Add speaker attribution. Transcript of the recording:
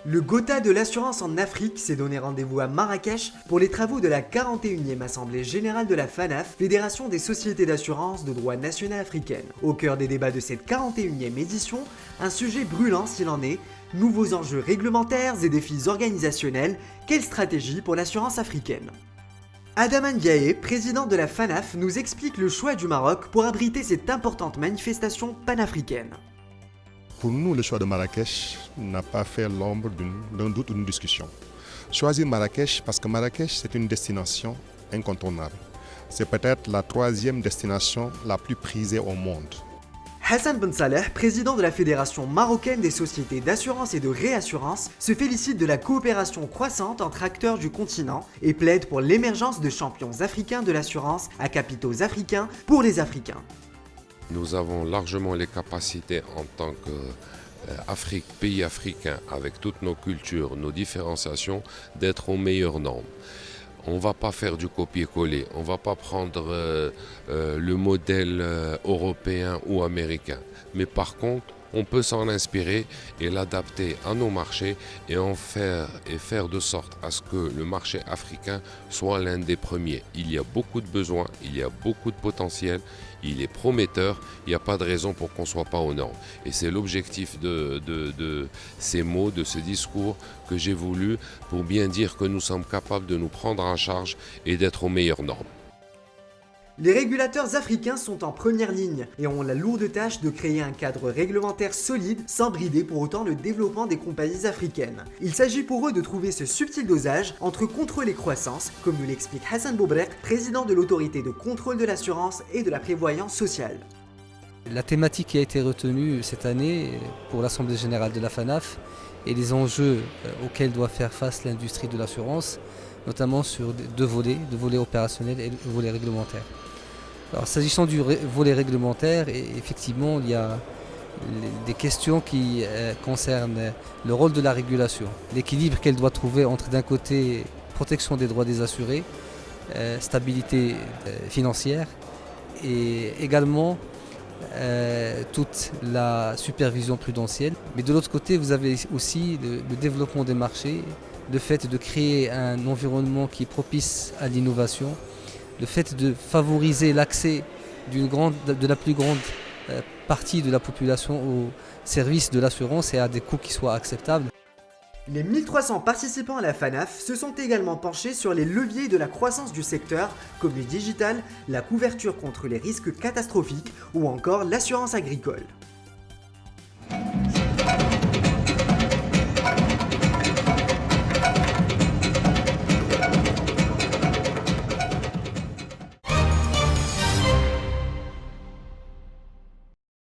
Speaker 1: Le Gotha de l'assurance en Afrique s'est donné rendez-vous à Marrakech pour les travaux de la 41e Assemblée Générale de la FANAF, Fédération des Sociétés d'Assurance de droit national africaine. Au cœur des débats de cette 41e édition, un sujet brûlant s'il en est, nouveaux enjeux réglementaires et défis organisationnels, quelle stratégie pour l'assurance africaine? Adaman Ndiaye, président de la FANAF, nous explique le choix du Maroc pour abriter cette importante manifestation panafricaine.
Speaker 2: Pour nous, le choix de Marrakech n'a pas fait l'ombre d'un doute ou d'une discussion. Choisir Marrakech parce que Marrakech, c'est une destination incontournable. C'est peut-être la 3e destination la plus prisée au monde.
Speaker 1: Hassan Ben Saleh, président de la Fédération marocaine des sociétés d'assurance et de réassurance, se félicite de la coopération croissante entre acteurs du continent et plaide pour l'émergence de champions africains de l'assurance à capitaux africains pour les Africains.
Speaker 3: Nous avons largement les capacités en tant que pays africain, avec toutes nos cultures, nos différenciations, d'être aux meilleures normes. On ne va pas faire du copier-coller, on ne va pas prendre le modèle européen ou américain. Mais par contre, on peut s'en inspirer et l'adapter à nos marchés et faire de sorte à ce que le marché africain soit l'un des premiers. Il y a beaucoup de besoins, il y a beaucoup de potentiel, il est prometteur, il n'y a pas de raison pour qu'on ne soit pas aux normes. Et c'est l'objectif de ces mots, de ce discours que j'ai voulu pour bien dire que nous sommes capables de nous prendre en charge et d'être aux meilleures normes.
Speaker 1: Les régulateurs africains sont en première ligne et ont la lourde tâche de créer un cadre réglementaire solide sans brider pour autant le développement des compagnies africaines. Il s'agit pour eux de trouver ce subtil dosage entre contrôle et croissance, comme nous l'explique Hassan Boubrek, président de l'autorité de contrôle de l'assurance et de la prévoyance sociale.
Speaker 4: La thématique qui a été retenue cette année pour l'Assemblée Générale de la FANAF et les enjeux auxquels doit faire face l'industrie de l'assurance, notamment sur deux volets, le volet opérationnel et le volet réglementaire. Alors, s'agissant du volet réglementaire, effectivement, il y a des questions qui concernent le rôle de la régulation, l'équilibre qu'elle doit trouver entre d'un côté protection des droits des assurés, stabilité financière et également toute la supervision prudentielle. Mais de l'autre côté, vous avez aussi le développement des marchés, le fait de créer un environnement qui est propice à l'innovation, le fait de favoriser l'accès de la plus grande partie de la population au service de l'assurance et à des coûts qui soient acceptables.
Speaker 1: Les 1300 participants à la FANAF se sont également penchés sur les leviers de la croissance du secteur, comme le digital, la couverture contre les risques catastrophiques ou encore l'assurance agricole.